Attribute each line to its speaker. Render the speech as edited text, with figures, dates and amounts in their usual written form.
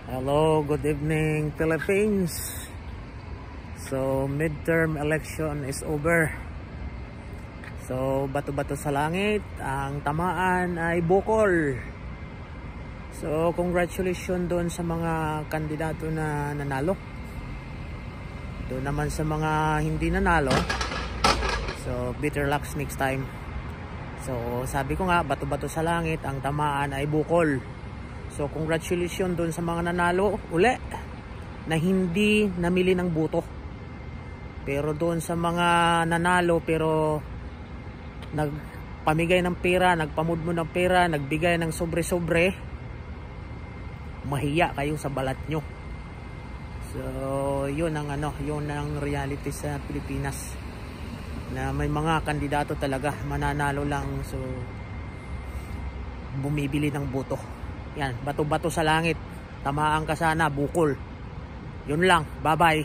Speaker 1: Hello, good evening Philippines. So midterm election is over. So bato-bato sa langit, ang tamaan ay bukol. So congratulations doon sa mga kandidato na nanalo. Doon naman sa mga hindi nanalo, so better luck next time. So sabi ko nga, bato-bato sa langit, ang tamaan ay bukol. So congratulations doon sa mga nanalo uli na hindi namili ng buto. Pero doon sa mga nanalo pero nagpamigay ng pera, nagpamudmo ng pera, nagbigay ng sobre-sobre, mahiya kayo sa balat nyo. So yun ang yun ang reality sa Pilipinas, na may mga kandidato talaga mananalo lang, so bumibili ng boto. Yan, bato-bato sa langit, tamaan ka sana, bukol. Yun lang, bye bye.